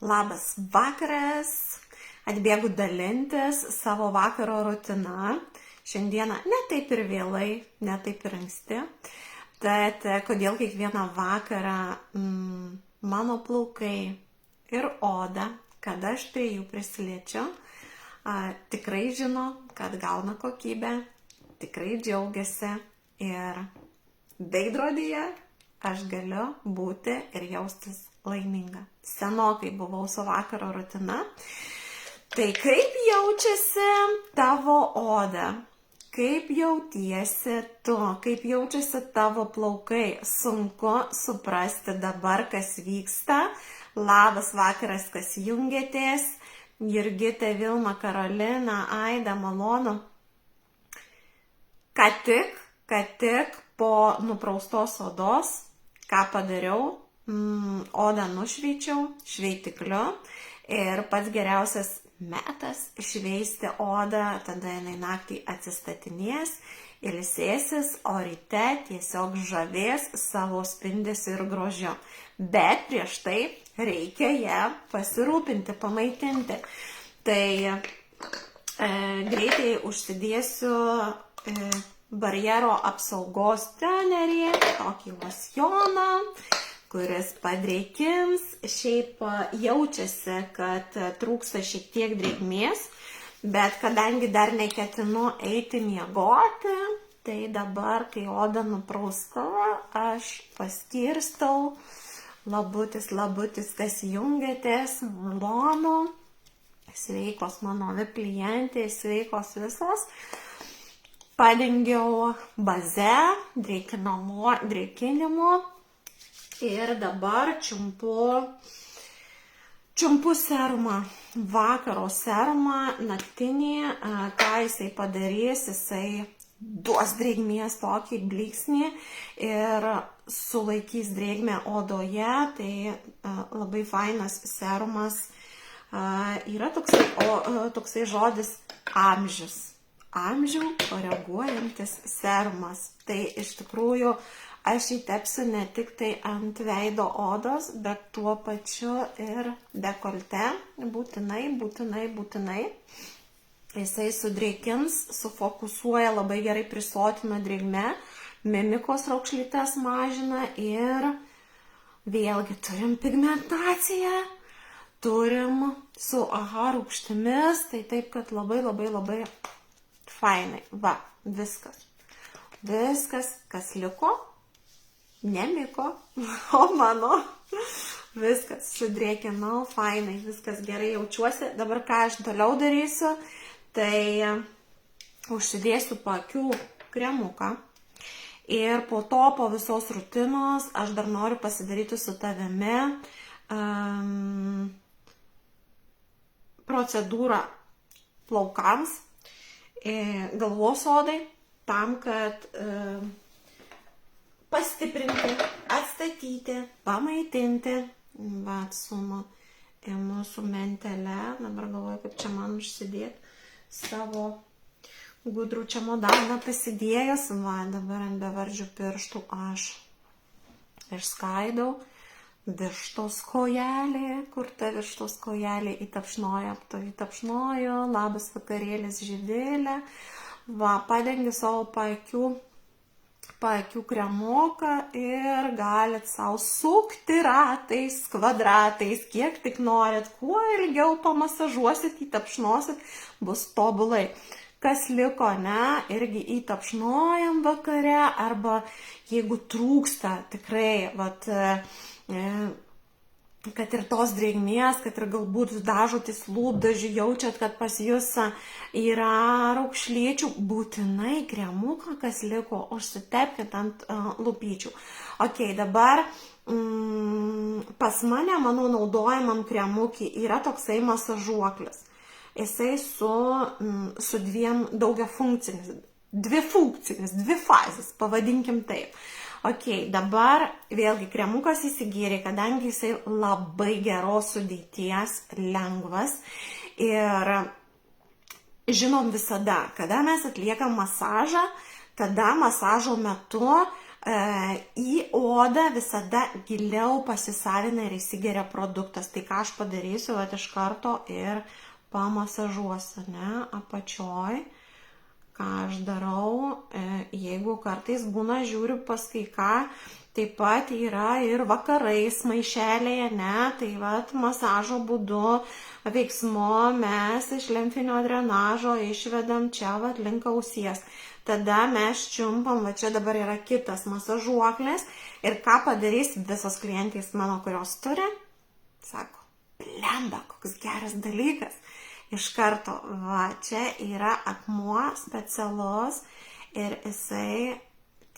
Labas vakaras, atbėgu dalintis savo vakaro rutina. Šiandieną ne taip ir vėlai, ne taip ir anksti. Tad kodėl kiekvieną vakarą mano plaukai ir oda, kada aš prie jų prisiliečiu, tikrai žino, kad gauna kokybę, tikrai džiaugiasi ir veidrodyje aš galiu būti ir jaustis laiminga. Senokai buvau su vakaro rutina. Tai kaip jaučiasi tavo oda? Kaip jautiesi tu? Kaip jaučiasi tavo plaukai? Sunku suprasti dabar, kas vyksta. Labas vakaras, kas jungiatės. Jurgita, Vilma, Karolina, Aida, malonu. Ką tik po nupraustos odos, ką padariau? Odą nušveičiau šveitikliu ir pats geriausias metas šveisti odą, tada jinai naktį atsistatinės, ilsėsis, o ryte tiesiog žavės savo spindesiu ir grožiu. Bet prieš tai reikia ją pasirūpinti, pamaitinti. Tai greitai užsidėsiu barjero apsaugos trenerį, tokį losjoną, kuris padrėkins. Šiaip jaučiasi, kad trūksta šiek tiek drėgmės, bet kadangi dar neketinu eiti miegoti, tai dabar, kai oda nuprausta, aš paskirstau. Labutis, kas jungiatės, malonu, sveikos mano klientės, sveikos visos. Padengiau baze, drėkinimu. Ir dabar čiumpu serumą, vakaro serumą, naktinį, ką jisai padarys, jisai duos drėgmės tokį blyksnį ir sulaikys drėgmę odoje, tai labai fainas serumas. Yra toksai žodis amžių koreguojantis serumas. Tai iš tikrųjų aš įtepsiu ne tik tai ant veido odos, bet tuo pačiu ir dekolte. Būtinai. Jisai sudrėkins, sufokusuoja, labai gerai prisotina drėgmę, mimikos raukšlytes mažina ir vėlgi turim pigmentaciją, turim su AHA rūgštimis, tai taip, kad labai fainai. Va, viskas. Kas liko. Nemiko, o mano, viskas sudrėkinau, fainai, viskas gerai jaučiuosi. Dabar ką aš toliau darysiu, tai užsidėsiu paakių kremuką ir po visos rutinos aš dar noriu pasidaryti su tavimi procedūrą plaukams, galvos odai, tam, kad pastiprinti, atstatyti, pamaitinti. Va, su mentele. Dabar galvoju, kaip čia man užsidėti savo gudrų čemodaną pasidėjus. Va, dabar ant bevardžių pirštų aš išskaidau vištos kojelė, kur ta vištos kojelė įtapšnojo, labas vakarėlis Živilė. Va, padengiu savo paakių kremuką ir galit savo sukti ratais, kvadratais, kiek tik norit, kuo ilgiau pamasažuosit, įtapšnosit, bus tobulai. Kas liko, irgi įtapšnojam vakare, arba jeigu trūksta tikrai, kad ir tos drėgmės, kad ir galbūt dažotis lūpdažiu, jaučiat, kad pas jūs yra raukšlyčių, būtinai kremuką, kas liko, užsitepkit ant lūpyčių. Ok, dabar pas mane, mano naudojamam kremukį, yra toksai masažuoklis. Jisai su dvi funkcinis, dvi fazės, pavadinkim taip. Ok, dabar vėlgi kremukas įsigėrė, kadangi jisai labai geros sudėties, lengvas. Ir žinom visada, kada mes atliekam masažą, tada masažo metu į odą visada giliau pasisavina ir įsigeria produktas. Tai ką aš padarysiu, vat iš karto ir pamasažuosiu, ne, apačioj. Ką aš darau, jeigu kartais būna, žiūriu pas kai ką, taip pat yra ir vakarais maišelėje, ne, tai vat masažo būdu, veiksmu mes iš limfinio drenažo išvedam čia vat link ausies. Tada mes čiumpam, va čia dabar yra kitas masažuoklis ir ką padarys visos klientės mano, kurios turi, sako, blemba, koks geras dalykas. Iš karto, va, čia yra akmuo specialus ir jisai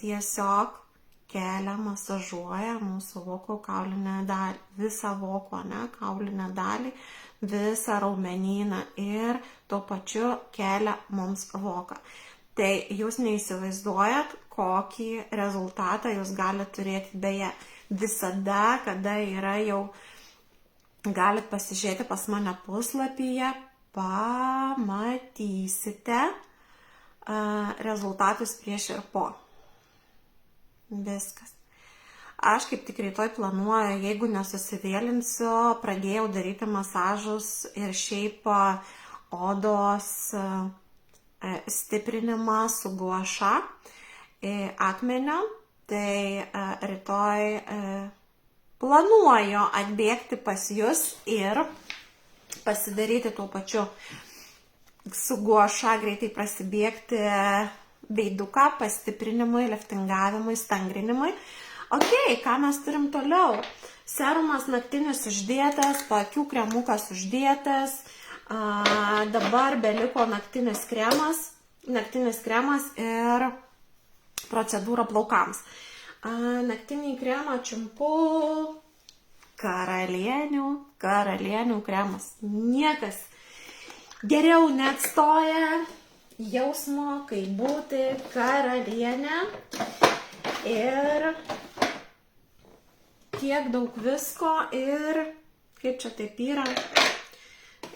tiesiog kelia, masažuoja mūsų voko kaulinę dalį, visą voko, ne, kaulinę dalį, visą raumenyną ir tuo pačiu kelia mums voką. Tai jūs neįsivaizduojat, kokį rezultatą jūs galite turėti. Beje, visada, kada yra jau, galite pasižiūrėti pas mane puslapyje, pamatysite rezultatus prieš ir po. Viskas. Aš kaip tik rytoj planuoju, jeigu nesusivėlinsiu, pradėjau daryti masažus ir šiaip odos stiprinimą su guaša akmenio. Tai rytoj planuoju atbėgti pas jus ir pasidaryti tuo pačiu su guaša, greitai prasibėgti veiduką pastiprinimui, liftingavimui, stangrinimui. Ok, ką mes turim toliau? Serumas naktinis uždėtas, paakių kremukas uždėtas, dabar beliko naktinis kremas ir procedūra plaukams. Naktinį kremą čiumpu karalienių kremas. Niekas geriau neatstoja jausmo, kaip būti karalienė. Ir tiek daug visko ir kaip čia taip yra,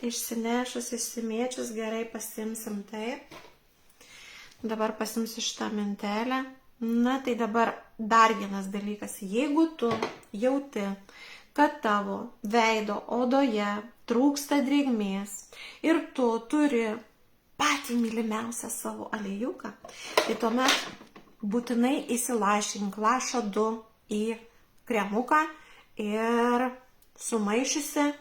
išsinešus, išsimėčius, gerai pasimsim taip. Dabar pasimsiu šitą mintelę. Na tai dabar dar vienas dalykas. Jeigu tu jauti, kad tavo veido odoje trūksta drėgmės ir tu turi patį mylimiausią savo aliejuką, tai tuomet būtinai įsilašink lašą 2 į kremuką ir sumaišiusi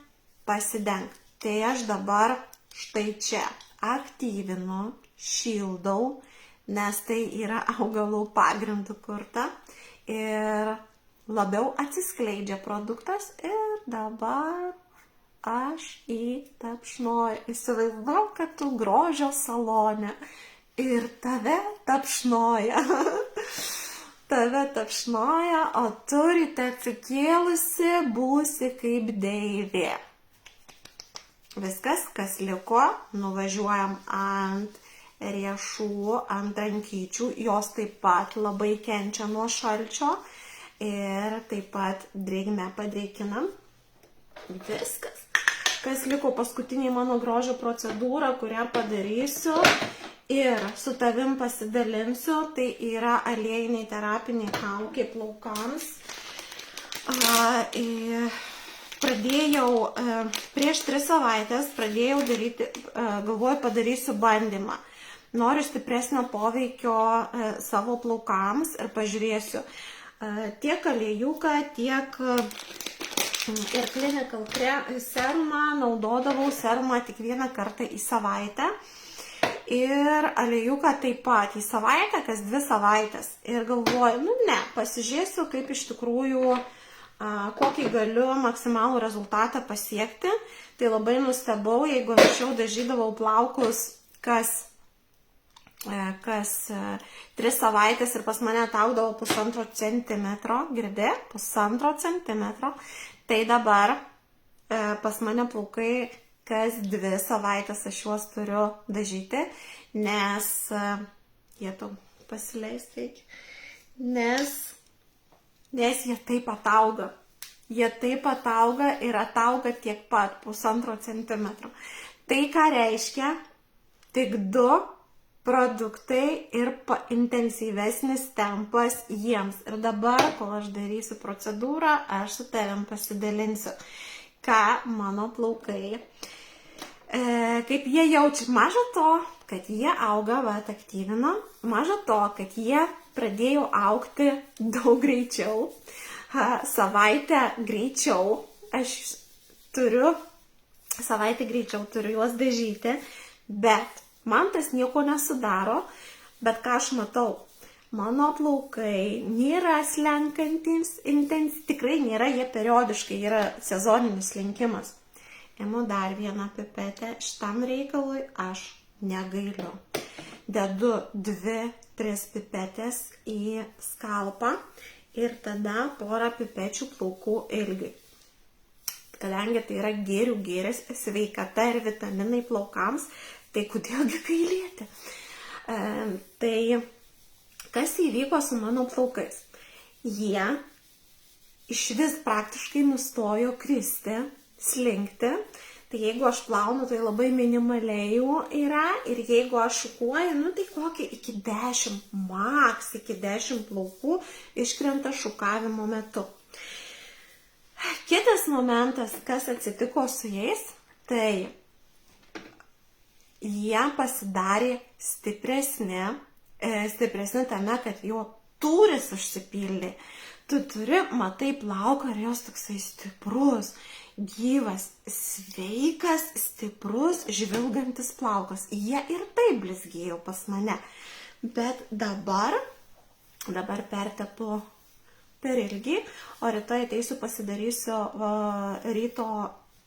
pasideng. Tai aš dabar štai čia aktyvinu, šildau, nes tai yra augalų pagrindų kurta ir labiau atsiskleidžia produktas ir dabar aš įtapšnoju. Įsivaizduoju, kad tu grožio salone ir tave tapšnoja. Tave tapšnoja, o tu ryte atsikėlusi būsi kaip deivė. Viskas, kas liko, nuvažiuojam ant riešų, ant rankyčių. Jos taip pat labai kenčia nuo šalčio ir taip pat drėgmę padrėkinam. Viskas. Kas liko, paskutiniai mano grožio procedūra, kurią padarysiu ir su tavim pasidalinsiu, tai yra aliejiniai terapiniai kaukė plaukams. Pradėjau prieš 3 savaitės, pradėjau daryti, galvoju, padarysiu bandymą. Noriu stipresnio poveikio savo plaukams ir pažiūrėsiu tiek aliejuką, tiek ir Clinical serumą. Naudodavau serumą tik 1 kartą į savaitę ir aliejuką taip pat į savaitę, kas 2 savaitės. Ir galvoju, pasižiūrėsiu, kaip iš tikrųjų kokį galiu maksimalų rezultatą pasiekti. Tai labai nustebau, jeigu anksčiau dažydavau plaukus kas 3 savaitės ir pas mane ataugdavo 1,5 centimetro, girdi, 1,5 centimetro, tai dabar pas mane plaukai kas 2 savaitės aš juos turiu dažyti, nes jie to pasileisti reikia, nes jie taip atauga. Jie taip atauga ir atauga tiek pat 1,5 centimetro. Tai ką reiškia, tik 2 produktai ir intensyvesnis tempas jiems. Ir dabar, kol aš darysiu procedūrą, aš su tavim pasidalinsiu, ką mano plaukai, kaip jie jaučia. Maža to, kad jie auga, aktyvino, maža to, kad jie pradėjo augti daug greičiau, savaitę greičiau, savaitę greičiau turiu juos dažyti, bet man tas nieko nesudaro, bet ką aš matau, mano plaukai nėra slenkantis, tikrai nėra, jie periodiškai yra sezoninis slinkimas. Imu dar vieną pipetę, šitam reikalui aš negailiu. Dedu 2-3 pipetės į skalpą ir tada porą pipečių plaukų ilgiui. Kadangi tai yra gėrių gėris, sveikata ir vitaminai plaukams, tai kodėlgi gailėti? Tai kas įvyko su mano plaukais? Jie išvis praktiškai nustojo kristi, slinkti. Tai jeigu aš plaunu, tai labai minimaliai jų yra. Ir jeigu aš šukuoju, tai kokį iki 10, maks iki 10 plaukų iškrenta šukavimo metu. Kitas momentas, kas atsitiko su jais, tai jie pasidarė stipresni tame, kad jo tūris užsipildė. Tu turi, matai plauką ir jos toksai stiprus, gyvas, sveikas, stiprus, žvilgantis plaukas. Jie ir taip blizgėjo pas mane. Bet dabar pertepu per ilgį, o rytoj ateisiu pasidarysiu ryto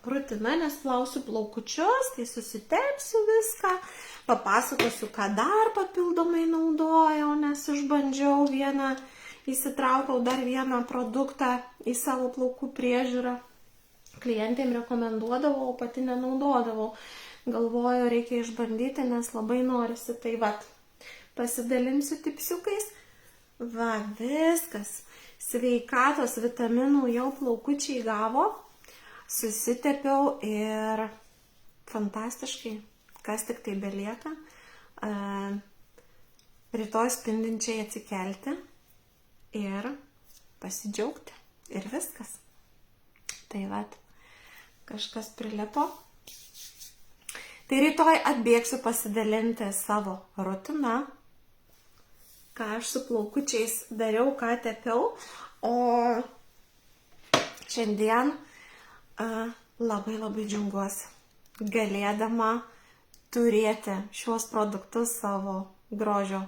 rutiną, nes plausiu plaukučius, tai susitepsiu viską, papasakosiu, ką dar papildomai naudojau, nes išbandžiau įsitraukiau dar vieną produktą į savo plaukų priežiūrą. Klientėm rekomenduodavau, o pati nenaudodavau. Galvoju, reikia išbandyti, nes labai norisi. Tai pasidalinsiu tipsiukais. Viskas. Sveikatos vitaminų jau plaukučiai gavo. Susitepiau ir fantastiškai, kas tik tai belieka. Rytoj spindinčiai atsikelti ir pasidžiaugti. Ir viskas. Tai kažkas prilipo. Tai rytoj atbėgsiu pasidalinti savo rutiną, ką aš su plaukučiais dariau, ką tepiau, o šiandien labai džiaugiuosi galėdama turėti šiuos produktus savo grožio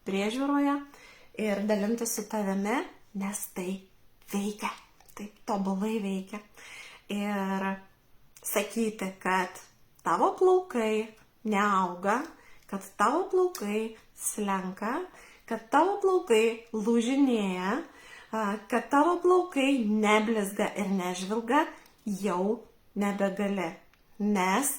priežiūroje ir dalinti su tavimi, nes tai veikia, taip tobulai veikia. Ir sakyti, kad tavo plaukai neauga, kad tavo plaukai slenka, kad tavo plaukai lūžinėja, kad tavo plaukai neblizga ir nežvilga, jau nebegali, nes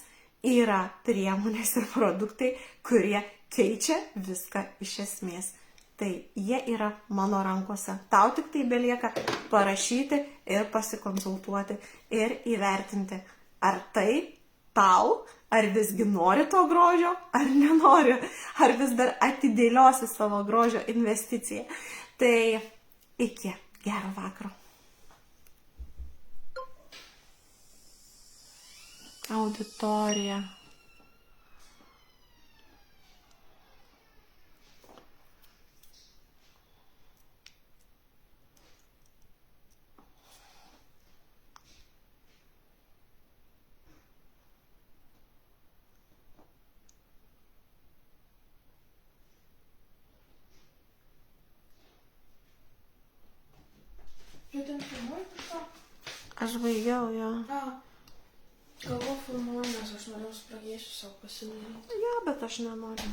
yra priemonės ir produktai, kurie keičia viską iš esmės. Tai jie yra mano rankose. Tau tik tai belieka parašyti ir pasikonsultuoti ir įvertinti, ar tai tau, ar visgi nori to grožio, ar nenori, ar vis dar atidėliosi savo grožio investiciją. Tai iki, gero vakaro. Auditorija. Jau ten filmuoji kažką? Aš baigiau, jo. Galvoju filmuoju, nes aš norėjau spragėsiu savo pasidaryti. Jo, bet aš nenoriu.